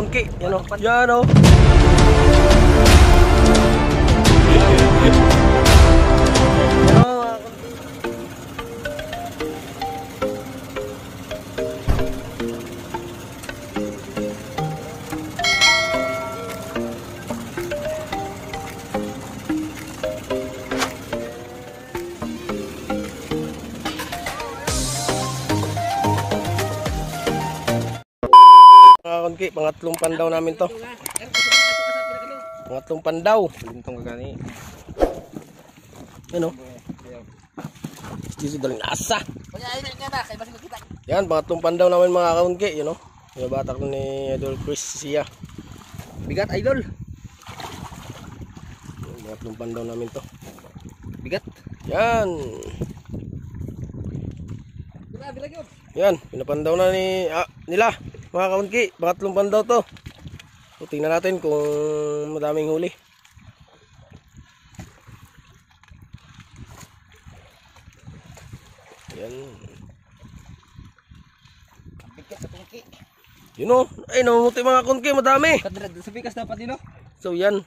Kunki, yan o. Yan o. Kunki, pangatlong pandaw namin to. Pangatlong pandaw. Lintong kagani. Ano? Dito daling nasa. Yan, pangatlong pandaw namin mga kaunki. Yun o. Yung batak ni Idol Chris siya. Bigat idol. Yung pangatlong pandaw namin to. Bigat. Yan. Yan, pinapandaw na nila. Mga kaunki, pangatlong pandaw to. So, tingnan natin kung madaming huli. Yan. Bigat sa tungki. Yun o. Ay, namumuti mga kaunki, madami. Kadrad sa bigas dapat din o. So, yan.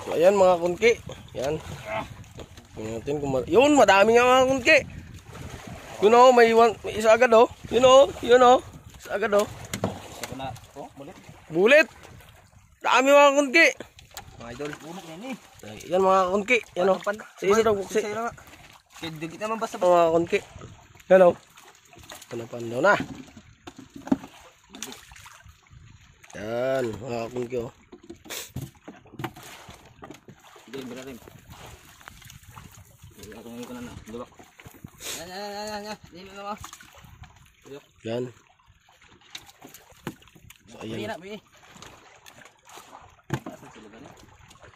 So, ayan mga kunki. Yan. Tingnan natin kung yun, madami nga mga kunki. Yun o, may isa agad o. Yun o, yun o. Isa agad o. Bulit. Dami mga kunki. Mga idol, bunok yan eh. Yan mga kunki. Yan o. Isa daw. Dugit naman basta mga kunki. Yan o. Panapandaw na. Yan mga kunki o. Hindi, rin. Ako ngayon ko na. Lubak. Yan. Dili na mo. Yan. So, ayan.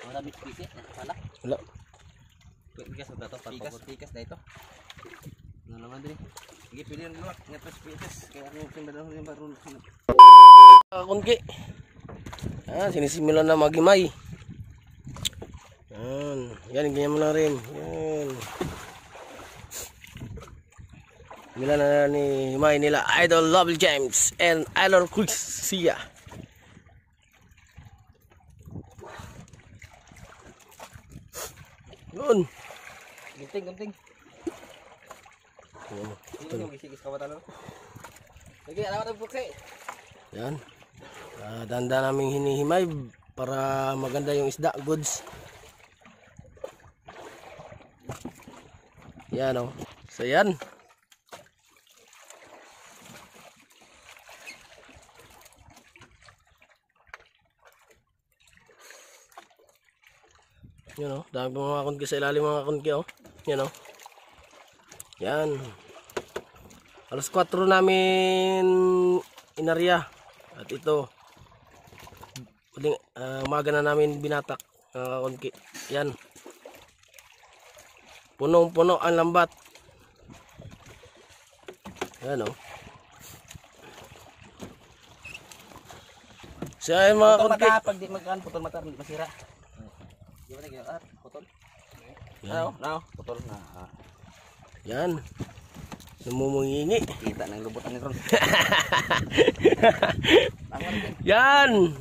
Wala bitis pala. Wala. Pikas na to, pikas na ito. Ano naman din. Sige, pili yung luwak. Ngatos pikas. Kaya ako yung simbadan yung barul. Kunki. Sinisimulan na maghimay. Yan, ganyan mo na rin. Yan. Himila na ni himay nila Idol Lovely James and Idol Quixia. Yun. Gunting. Yun. Sige, ka ba talo? Sige, alamat ang puksi. Yan. Danda naming hinihimay para maganda yung isda, goods. Yan o. So yan. Yan o. Dami pa mga kunki sa ilalim mga kunki o. Yan o. Yan. Alas 4 namin inarya. At ito. Umaga na namin binatak mga kunki. Yan. Punong-puno ang lambat. Yan o. So ayun mga kunki. Pag di magkaan, putol mata, masira. Di ba na putol? No, putol na. Yan. Numumungingi. Kita ng lubutan ni Ron. Yan.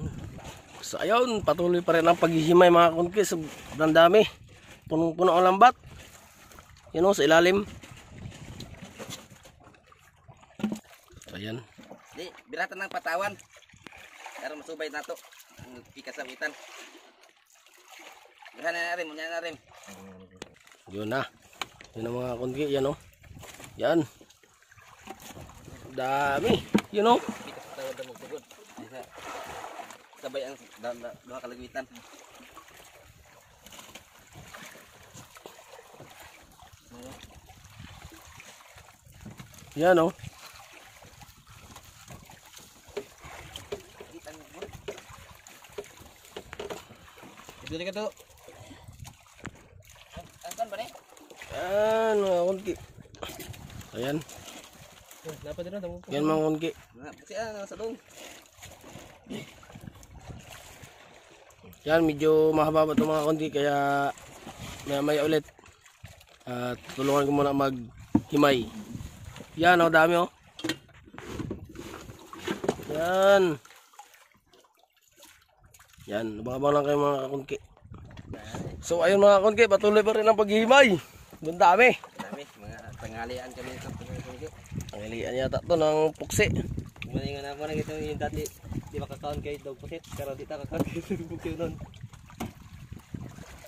So ayun, patuloy pa rin ang paghihimay mga kunki. Sobrang dami. Punong-puno ang lambat. Yan o, sa ilalim. So ayan. Di, biratan ng patawan. Pero masubay na to. Ang pikasabitan. Yan na rin. Yun na. Yun ang mga kunki. Yan o. Yan. Dami. Yun o. Pikasabitan na magtugod. Sabay ang dua kalagwitan. Yan o. Dili ka to. Asan ba ni? Yan mga kunki. Ayan. Dapat din na. Yan mga kunki. Kasi sa dong. Yan, medyo mahaba ito mga kunki. Kaya maya ulit. At tulungan ko muna maghimay. Yan o, dami o. Yan. Yan, abang-abang lang kayo mga kunki. So ayun mga kunki, patuloy pa rin ang paghihimay. Doon dami. Dami, mga tanghalian kami sa pagkakunti. Tanghalian yata ito ng puksi. Maningan na mo na ito yung dati. Di makakaon kayo dog pusit. Pero di takakaon kayo sa bukyo nun.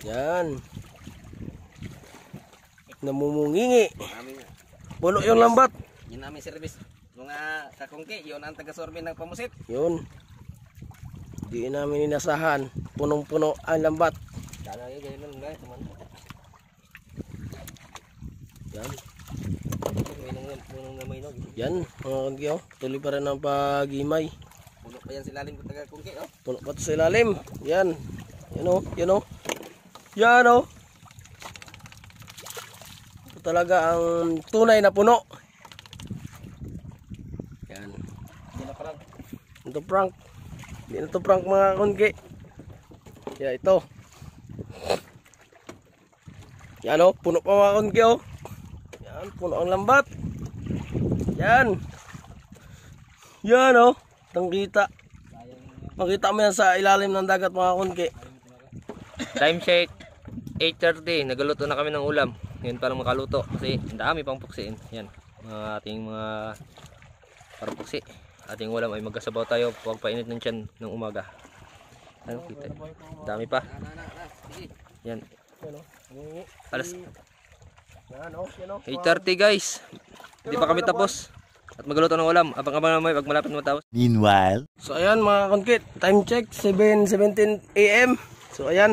Yan. Namumungingi. Amin. Puno yung lambat. Yun namin service. Mga kakungki, yun ang taga-sorbe ng pamusit. Yun. Di namin inasahan. Punong-puno ang lambat. Dala yun, ganyan lang guys. Yan. Punong gamay no. Yan, mga kunki oh. Tuloy pa rin ang paghimay. Puno pa yan silalim ko taga-kungki oh. Puno pa ito sa ilalim. Yan. Yan o. Yan o. Yan o. Ito talaga ang tunay na puno. Yan. Hindi na parang. Ito prank. Hindi na ito prank mga kunki. Kaya ito. Yan o. Puno pa mga kunki o. Yan. Puno ang lambat. Yan. Yan o. Tangkita. Makita mo yan sa ilalim ng dagat mga kunki. Time check 8:30, nagluto na kami ng ulam. Ngayon pa lang makaluto kasi ang dami pang puksiin. Yan, mga ating mga parang puksi. Ating ulam ay magkasabaw tayo pag painit ng tiyan ng umaga. Ano kita? Dami pa. Yan. Alas Yan o. 8:30 guys. Hindi pa kami tapos. At magluto ng ulam. Abang-abang naman pag malapit matapos. Meanwhile, So ayan mga konkit, time check 7:17 AM. So ayan,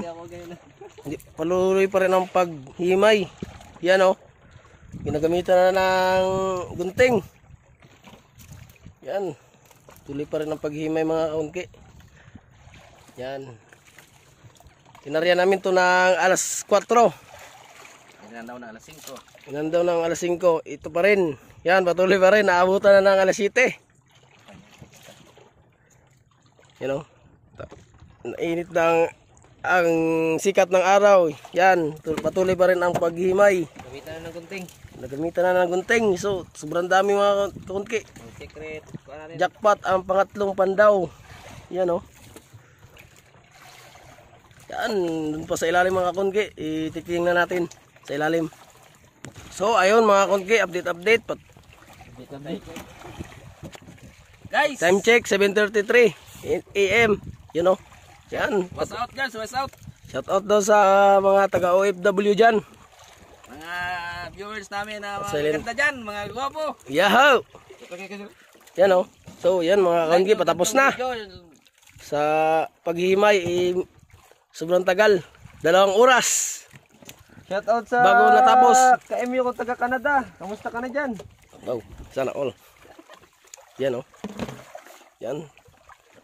paluloy pa rin ang paghimay. Yan o, ginagamitan na ng gunting. Yan, tuloy pa rin ang paghimay mga konkit. Yan, Inarya namin to ng alas 4. Yan daw na alas 5. Inandaw ng alas 5. Ito pa rin. Yan, patuloy pa rin. Naabutan na ng alas 7. You know, nainit ng ang sikat ng araw. Yan, patuloy pa rin ang paghimay. Gamitan na ng gunting. Nagamitan na ng gunting. So, sobrang dami mga kakunki. Ang secret. Kuha natin. Jackpot ang pangatlong pandaw. Yan oh. Yan, dun pa sa ilalim mga kakunki. Ititingnan natin sa ilalim. So, ayun mga kakunki, update. Guys! Time check, 7:33 AM. You know. Yan. What's out guys? What's out? Shout out daw sa mga taga OFW dyan. Mga viewers namin na mga Silent. ganda dyan. Mga gwapo. Yahoo! Yan oh. So, yan mga kakunki, patapos na. Sa paghihimay, sobrang tagal. 2 oras. Shout out sa Bago natapos. ka-MU ko taga Canada. Kamusta ka na dyan? Oh, sana all. Yan oh. Yan.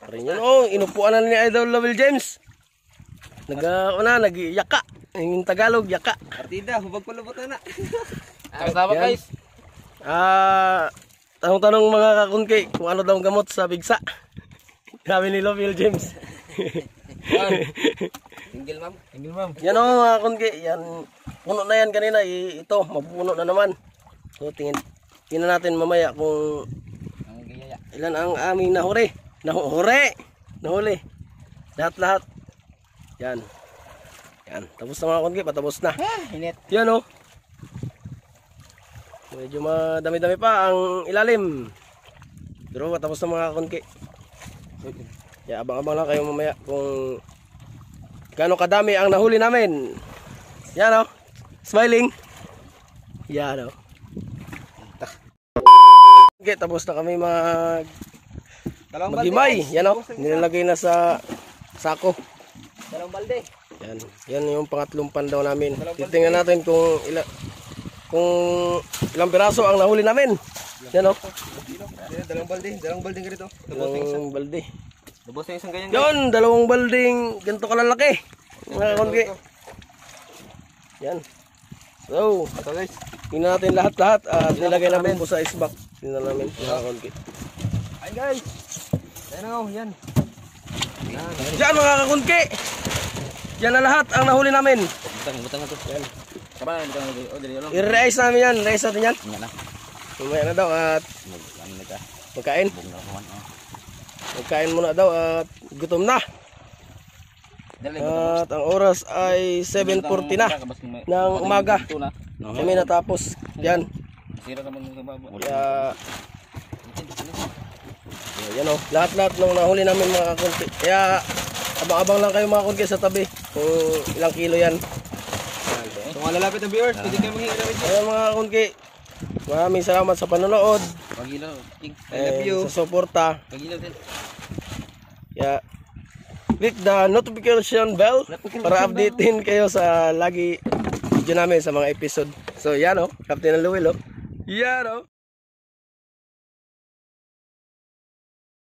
Parin yan oh. Inupuan na ni Idol Lovell James. Nag-yaka. Yung Tagalog, yaka. Partida, hubag palubot na. Yan. Guys. Tanong-tanong mga kakunki kung ano daw ang gamot sa bigsa. Sabi ni Lovell James. Single ma'am. Yan o mga kakunki. Yan. Puno na yan kanina. Ito, mapupuno na naman. So tingnan natin mamaya kung Ang gayaya. ilan ang aming nahuli. Nahuli. Lahat. Yan. Tapos na mga kakunki. Patapos na. Init. Yan o. Medyo madami-dami pa ang ilalim. Pero patapos na mga kakunki. Yeah, abang-abang lang kayo mamaya kung gaano kadami ang nahuli namin. Yan o. Smiling. Yan o. Okay, tapos na kami maghimay. Yan o. Nilalagay na sa sako. Dalawang balde. Yan yung pangatlong pandaw namin. Titingnan natin kung ilang piraso ang nahuli namin. Yan o. Dalawang balde ganito. Ilang balde. Lubos na isang ganyan. Yun, 2 balding ganito kalalaki. Mga kakunki. Yan. So, Ito guys. tingnan natin lahat at nilagay namin po sa isbak. Tingnan namin mga kakunki. Ay guys. Ayan o, yan. Yan mga kakunki. Yan na lahat ang nahuli namin. Butang na to. Yan. Kapan, butang na to. O, dali lang. I-raise namin yan. Raise natin yan. Yan na. Mamaya na daw at Ano na ka? magkain. Bugnaw naman. Magkain muna daw at gutom na. Dali. At ang oras ay 7:40 na ng umaga. Kami natapos. Yan. Sira naman yung babo. Kaya yan o. Lahat ng nahuli namin mga kakunti. Kaya abang-abang lang kayo mga kakunti sa tabi. Kung ilang kilo yan. So mga lalapit na viewers, pwede kayo manghingi namin. Ayan mga kakunti. Maraming salamat sa panonood. Pagilaw. I love you. Sa suporta. Pagilaw din. Kaya click the notification bell para updatein kayo sa lagi video namin sa mga episode. So yan o. Captain Luwil o. Yan o.